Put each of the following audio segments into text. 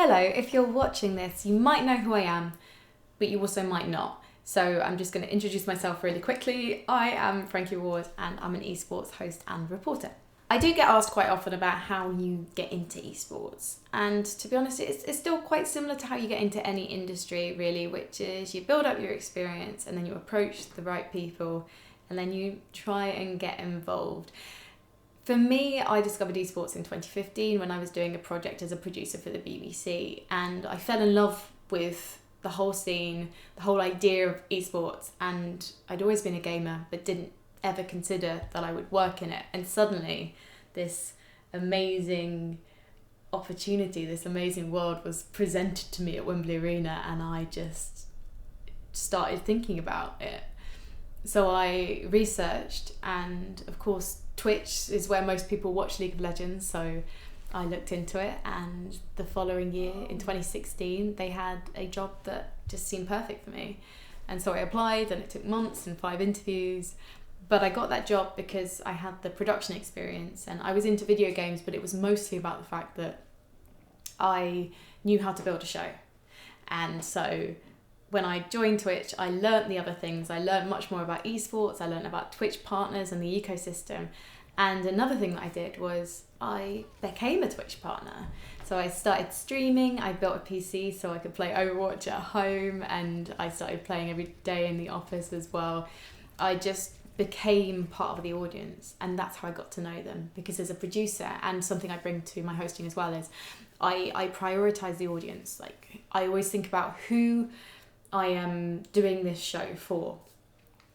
Hello, if you're watching this, you might know who I am, but you also might not. So I'm just going to introduce myself really quickly. I am Frankie Ward and I'm an esports host and reporter. I do get asked quite often about how you get into esports, and to be honest, it's still quite similar to how you get into any industry really, which is you build up your experience and then you approach the right people and then you try and get involved. For me, I discovered esports in 2015 when I was doing a project as a producer for the BBC, and I fell in love with the whole scene, the whole idea of esports, and I'd always been a gamer but didn't ever consider that I would work in it. And suddenly this amazing opportunity, this amazing world was presented to me at Wembley Arena, and I just started thinking about it. So I researched, and of course Twitch is where most people watch League of Legends, so I looked into it, and the following year in 2016 they had a job that just seemed perfect for me, and so I applied, and it took months and 5 interviews, but I got that job because I had the production experience, and I was into video games, but it was mostly about the fact that I knew how to build a show. And so when I joined Twitch, I learnt the other things. I learnt much more about esports. I learnt about Twitch partners and the ecosystem. And another thing that I did was I became a Twitch partner. So I started streaming. I built a PC so I could play Overwatch at home, and I started playing every day in the office as well. I just became part of the audience, and that's how I got to know them, because as a producer, and something I bring to my hosting as well, is I prioritize the audience. Like, I always think about who I am doing this show for,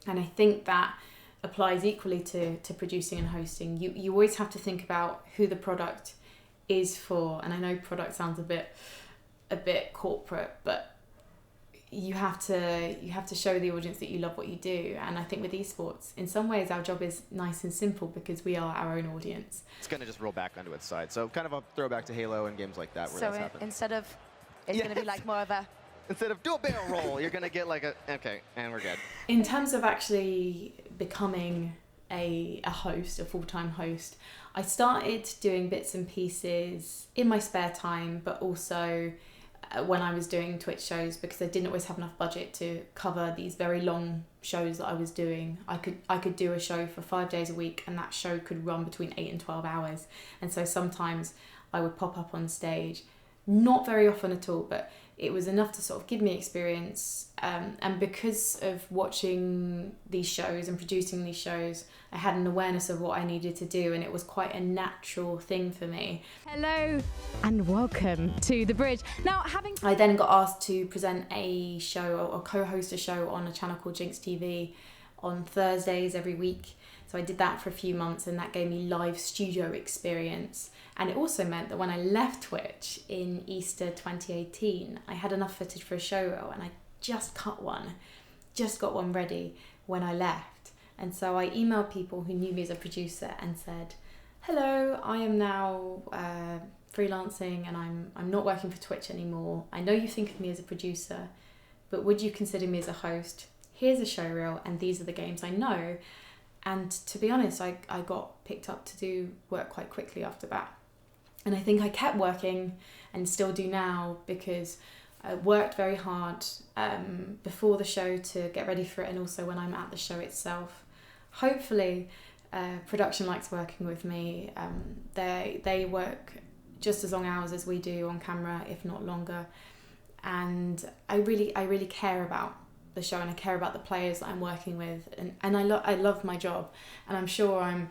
and I think that applies equally to producing and hosting. You always have to think about who the product is for, and I know product sounds a bit corporate, but you have to show the audience that you love what you do. And I think with esports, in some ways our job is nice and simple because we are our own audience. It's going to just roll back onto its side, so kind of a throwback to Halo and games like that where that's happened. Instead of, it's going to be like more of a, instead of do a barrel roll, you're going to get like a, okay, and we're good. In terms of actually becoming a host, a full-time host, I started doing bits and pieces in my spare time, but also when I was doing Twitch shows, because I didn't always have enough budget to cover these very long shows that I was doing. I could do a show for 5 days a week, and that show could run between 8 and 12 hours. And so sometimes I would pop up on stage, not very often at all, but it was enough to sort of give me experience. And because of watching these shows and producing these shows, I had an awareness of what I needed to do, and it was quite a natural thing for me. hello and welcome to The Bridge. Now, I then got asked to present a show or co-host a show on a channel called Jinx TV on Thursdays every week. So I did that for a few months, and that gave me live studio experience. And it also meant that when I left Twitch in Easter 2018, I had enough footage for a show reel, and I just got one ready when I left. And so I emailed people who knew me as a producer and said, hello, I am now freelancing, and I'm not working for Twitch anymore. I know you think of me as a producer, but would you consider me as a host? Here's a show reel, and these are the games I know. And to be honest, I got picked up to do work quite quickly after that. And I think I kept working, and still do now, because I worked very hard before the show to get ready for it, and also when I'm at the show itself. Hopefully, production likes working with me. They work just as long hours as we do on camera, if not longer. And I really care about the show, and I care about the players that I'm working with, and I love my job, and I'm sure I'm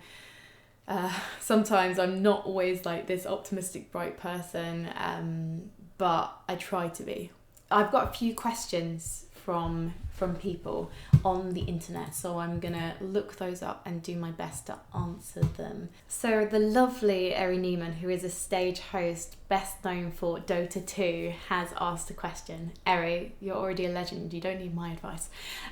sometimes I'm not always like this optimistic, bright person, but I try to be. I've got a few questions from people on the internet, so I'm gonna look those up and do my best to answer them. So the lovely Eri Neiman, who is a stage host best known for Dota 2, has asked a question. Eri, you're already a legend, you don't need my advice.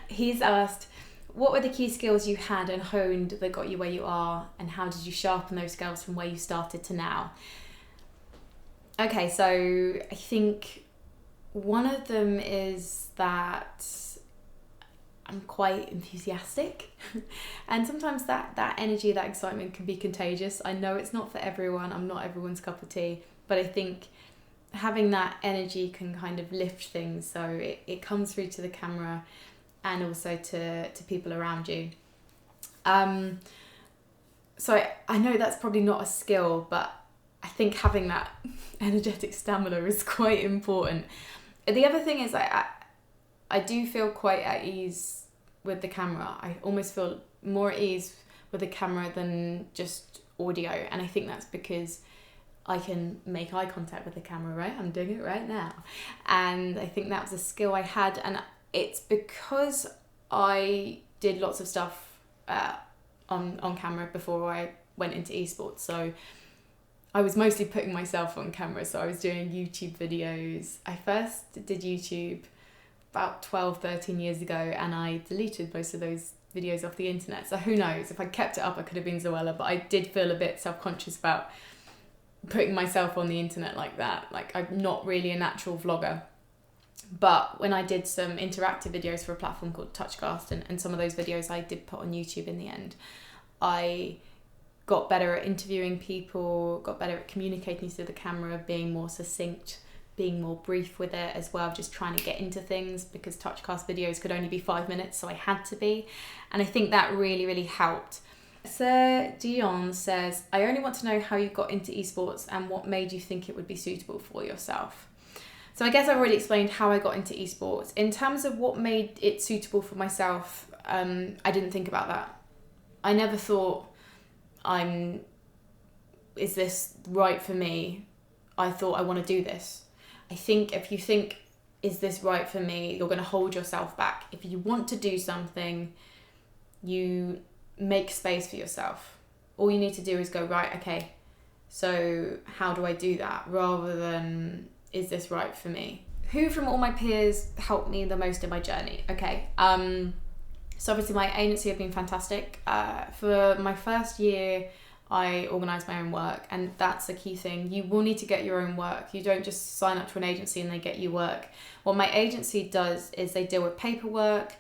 He's asked, what were the key skills you had and honed that got you where you are, and how did you sharpen those skills from where you started to now? Okay, so I think one of them is that I'm quite enthusiastic and sometimes that energy, that excitement can be contagious. I know it's not for everyone, I'm not everyone's cup of tea, but I think having that energy can kind of lift things, so it comes through to the camera and also to people around you. So I know that's probably not a skill, but I think having that energetic stamina is quite important. The other thing is I do feel quite at ease with the camera. I almost feel more at ease with the camera than just audio, and I think that's because I can make eye contact with the camera, right? I'm doing it right now. And I think that was a skill I had, and it's because I did lots of stuff on camera before I went into esports. So I was mostly putting myself on camera. So I was doing YouTube videos. I first did YouTube about 12, 13 years ago, and I deleted most of those videos off the internet. So who knows, if I kept it up, I could have been Zoella, but I did feel a bit self-conscious about putting myself on the internet like that. Like, I'm not really a natural vlogger. But when I did some interactive videos for a platform called Touchcast, and some of those videos I did put on YouTube in the end, I got better at interviewing people, got better at communicating to the camera, being more succinct, being more brief with it as well, just trying to get into things, because Touchcast videos could only be 5 minutes, so I had to be. And I think that really, really helped. Sir Dion says, I only want to know how you got into esports and what made you think it would be suitable for yourself. So I guess I've already explained how I got into esports. In terms of what made it suitable for myself, I didn't think about that. I never thought, is this right for me? I thought, I want to do this. I think if you think, is this right for me, you're going to hold yourself back. If you want to do something, you make space for yourself. All you need to do is go, right, okay, so how do I do that? Rather than, is this right for me? Who from all my peers helped me the most in my journey? Okay, so obviously my agency have been fantastic. For my first year, I organised my own work, and that's the key thing. You will need to get your own work. You don't just sign up to an agency and they get you work. What my agency does is they deal with paperwork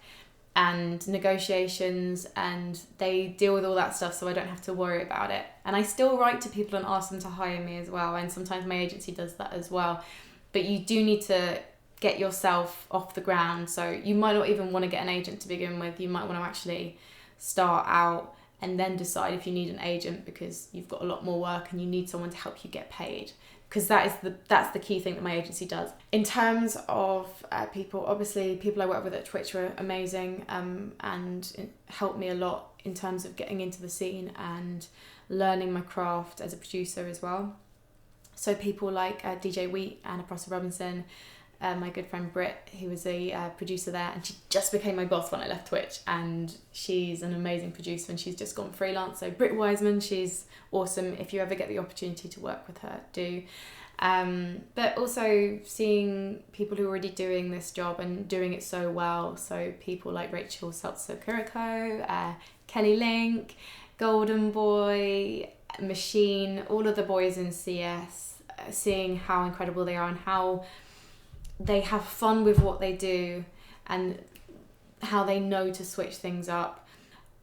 and negotiations, and they deal with all that stuff, so I don't have to worry about it. And I still write to people and ask them to hire me as well, and sometimes my agency does that as well. But you do need to get yourself off the ground. So you might not even want to get an agent to begin with. You might want to actually start out and then decide if you need an agent, because you've got a lot more work and you need someone to help you get paid. Because that's the key thing that my agency does. In terms of people, obviously people I work with at Twitch were amazing, and it helped me a lot in terms of getting into the scene and learning my craft as a producer as well. So people like DJ Wheat, Anna Prosser Robinson, my good friend Britt, who was a producer there, and she just became my boss when I left Twitch, and she's an amazing producer, and she's just gone freelance. So Britt Wiseman, she's awesome. If you ever get the opportunity to work with her, do. But also seeing people who are already doing this job and doing it so well. So people like Rachel Seltzer Kuriko, Kelly Link, Golden Boy, Machine, all of the boys in CS, seeing how incredible they are and how they have fun with what they do and how they know to switch things up.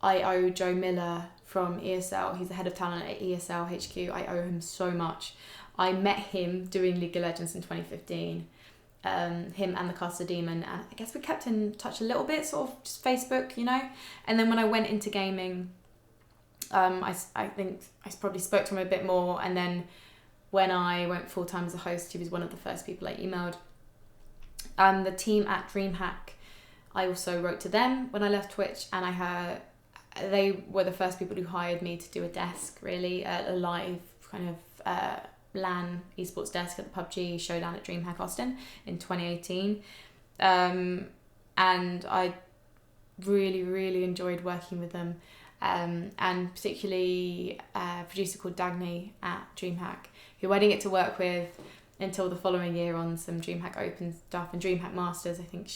I owe Joe Miller from ESL, he's the head of talent at ESL HQ, I owe him so much. I met him doing League of Legends in 2015, him and the Caster Demon, and I guess we kept in touch a little bit, sort of just Facebook, you know. And then when I went into gaming, I think I probably spoke to him a bit more, and then when I went full-time as a host, he was one of the first people I emailed. The team at DreamHack, I also wrote to them when I left Twitch, and they were the first people who hired me to do a desk, really, a live kind of LAN esports desk at the PUBG showdown at DreamHack Austin in 2018. And I really, really enjoyed working with them, and particularly a producer called Dagny at DreamHack, who I didn't get to work with until the following year on some DreamHack Open stuff and DreamHack Masters. I think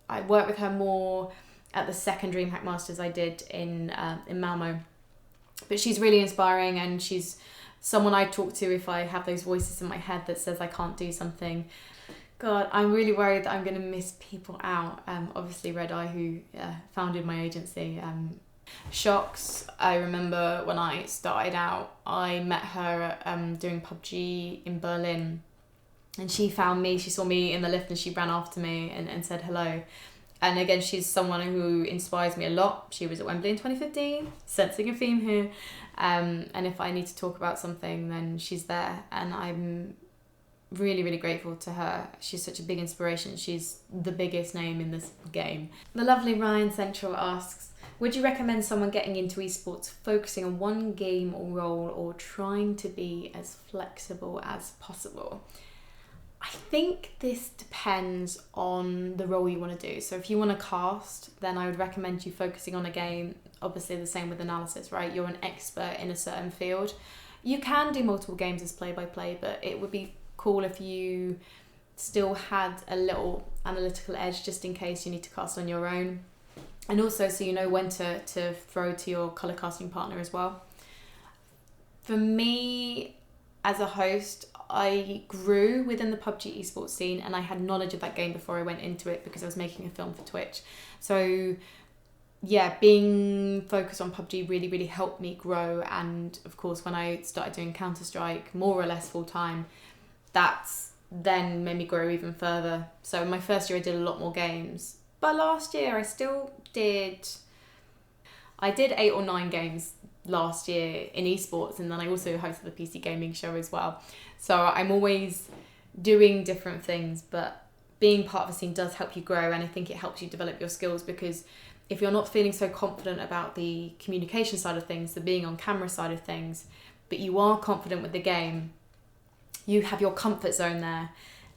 I worked with her more at the second DreamHack Masters I did in Malmo. But she's really inspiring, and she's someone I talk to if I have those voices in my head that says I can't do something. God, I'm really worried that I'm going to miss people out. Obviously Red Eye, who founded my agency. Shocks, I remember when I started out, I met her doing PUBG in Berlin. And she found me, she saw me in the lift and she ran after me and said hello. And again, she's someone who inspires me a lot. She was at Wembley in 2015, sensing a theme here. And if I need to talk about something, then she's there. And I'm really, really grateful to her. She's such a big inspiration. She's the biggest name in this game. The lovely Ryan Central asks, would you recommend someone getting into esports focusing on one game or role or trying to be as flexible as possible? I think this depends on the role you want to do. So if you want to cast, then I would recommend you focusing on a game. Obviously the same with analysis, right? You're an expert in a certain field. You can do multiple games as play-by-play, but it would be cool if you still had a little analytical edge just in case you need to cast on your own. And also so you know when to throw to your colour casting partner as well. For me, as a host, I grew within the PUBG esports scene and I had knowledge of that game before I went into it because I was making a film for Twitch. So yeah, being focused on PUBG really, really helped me grow. And of course, when I started doing Counter-Strike more or less full time, that's then made me grow even further. So my first year I did a lot more games. But last year I did 8 or 9 games last year in esports, and then I also hosted the PC gaming show as well. So I'm always doing different things, but being part of a scene does help you grow, and I think it helps you develop your skills, because if you're not feeling so confident about the communication side of things, the being on camera side of things, but you are confident with the game, you have your comfort zone there,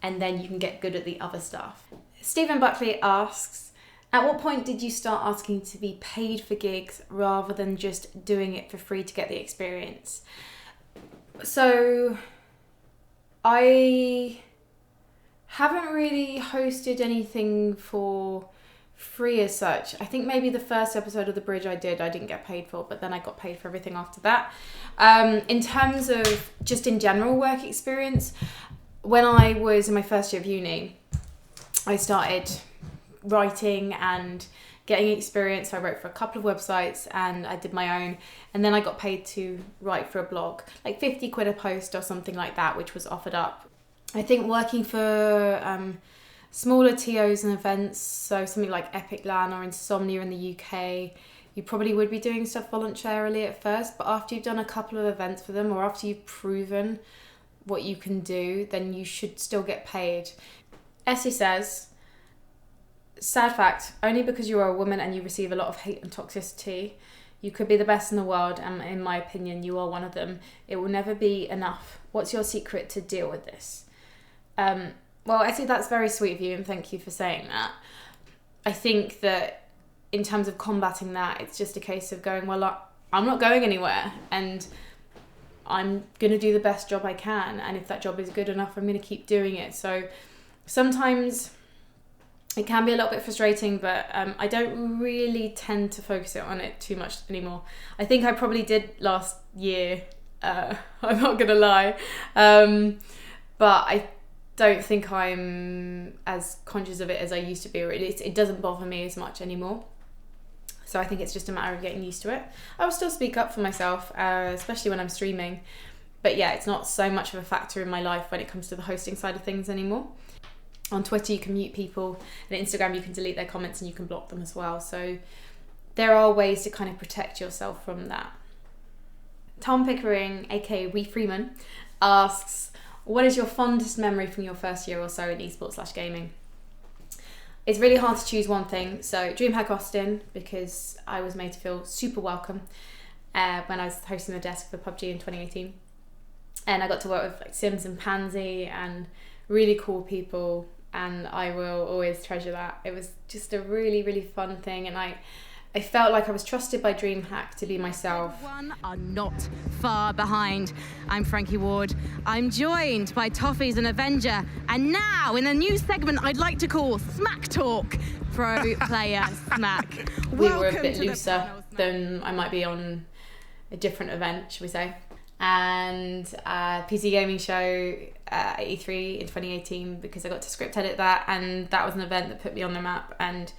and then you can get good at the other stuff. Stephen Buckley asks, at what point did you start asking to be paid for gigs rather than just doing it for free to get the experience? So I haven't really hosted anything for free as such. I think maybe the first episode of The Bridge I didn't get paid for, but then I got paid for everything after that. In terms of just in general work experience, when I was in my first year of uni, I started writing and getting experience. So I wrote for a couple of websites and I did my own, and then I got paid to write for a blog, like 50 quid a post or something like that, which was offered up. I think working for smaller TOs and events, so something like Epic LAN or Insomnia in the UK, you probably would be doing stuff voluntarily at first, but after you've done a couple of events for them, or after you've proven what you can do, then you should still get paid. Essie says, sad fact, only because you are a woman and you receive a lot of hate and toxicity, you could be the best in the world, and in my opinion, you are one of them. It will never be enough. What's your secret to deal with this? Well, Essie, that's very sweet of you, and thank you for saying that. I think that in terms of combating that, it's just a case of going, well, I'm not going anywhere, and I'm going to do the best job I can, and if that job is good enough, I'm going to keep doing it. So sometimes it can be a little bit frustrating, but I don't really tend to focus on it too much anymore. I think I probably did last year, I'm not going to lie, but I don't think I'm as conscious of it as I used to be, or at least it doesn't bother me as much anymore. So I think it's just a matter of getting used to it. I will still speak up for myself, especially when I'm streaming. But yeah, it's not so much of a factor in my life when it comes to the hosting side of things anymore. On Twitter, you can mute people, and Instagram, you can delete their comments and you can block them as well. So there are ways to kind of protect yourself from that. Tom Pickering, aka Wee Freeman, asks, what is your fondest memory from your first year or so in esports/gaming? It's really hard to choose one thing. So DreamHack Austin, because I was made to feel super welcome when I was hosting the desk for PUBG in 2018. And I got to work with like Sims and Pansy and really cool people, and I will always treasure that. It was just a really, really fun thing, and I felt like I was trusted by DreamHack to be myself. One are not far behind. I'm Frankie Ward. I'm joined by Toffees and Avenger, and now in a new segment I'd like to call Smack Talk. Pro Player Smack. We were a bit looser than I might be on a different event, should we say. And PC gaming show at E3 in 2018, because I got to script edit that, and that was an event that put me on the map. And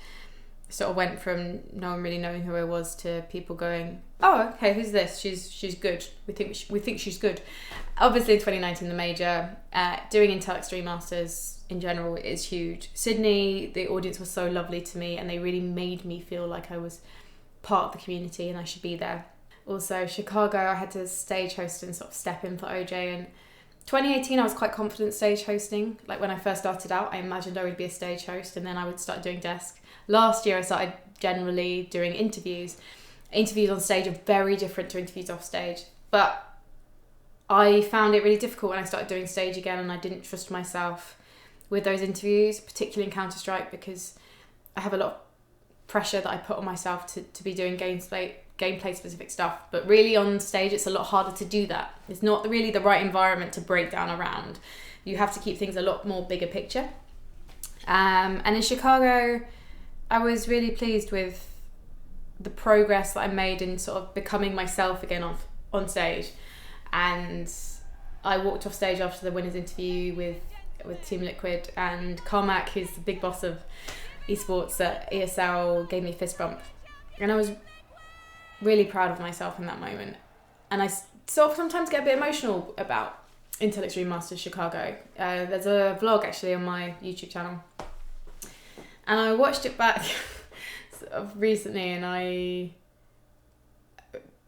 sort of went from no one really knowing who I was to people going, oh, okay, who's this? She's good. We think she's good. Obviously, in 2019, the major, doing Intel Extreme Masters in general is huge. Sydney, the audience was so lovely to me, and they really made me feel like I was part of the community and I should be there. Also, Chicago, I had to stage host and sort of step in for OJ. And 2018, I was quite confident stage hosting. Like when I first started out, I imagined I would be a stage host and then I would start doing desk. Last year, I started generally doing interviews. Interviews on stage are very different to interviews off stage. But I found it really difficult when I started doing stage again, and I didn't trust myself with those interviews, particularly in Counter-Strike, because I have a lot of pressure that I put on myself to be doing gameplay specific stuff. But really on stage, it's a lot harder to do that. It's not really the right environment to break down a round. You have to keep things a lot more bigger picture. And in Chicago, I was really pleased with the progress that I made in sort of becoming myself again on stage. And I walked off stage after the winners interview with Team Liquid, and Carmack, who's the big boss of esports at ESL, gave me a fist bump. And I was really proud of myself in that moment. And I sort of sometimes get a bit emotional about Intel Extreme Masters Chicago. There's a vlog actually on my YouTube channel. And I watched it back sort of recently, and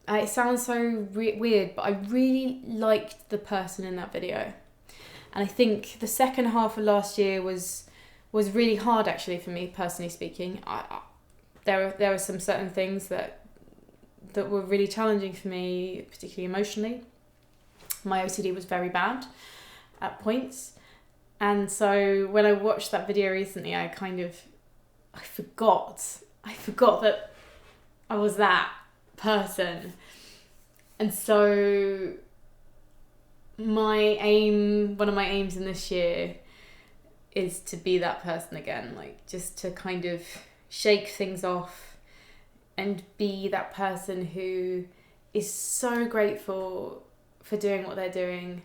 it sounds so weird, but I really liked the person in that video. And I think the second half of last year was really hard actually for me, personally speaking. There were some certain things that were really challenging for me, particularly emotionally. My OCD was very bad at points. And so when I watched that video recently, I forgot that I was that person. And so one of my aims in this year is to be that person again, like just to kind of shake things off and be that person who is so grateful for doing what they're doing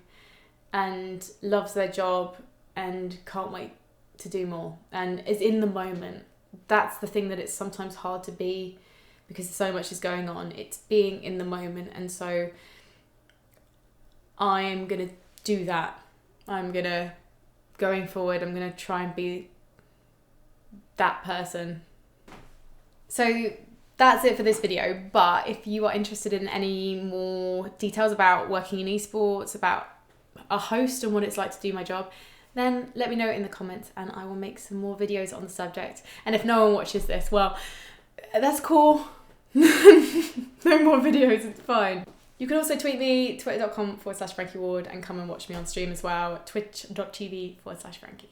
and loves their job and can't wait to do more and is in the moment. That's the thing that it's sometimes hard to be because so much is going on. It's being in the moment. And so I'm going to do that. Going forward, I'm going to try and be that person. So that's it for this video. But if you are interested in any more details about working in esports, about a host and what it's like to do my job, then let me know in the comments and I will make some more videos on the subject. And if no one watches this, well, that's cool. No more videos, it's fine. You can also tweet me, twitter.com/Frankie Ward, and come and watch me on stream as well, twitch.tv/Frankie.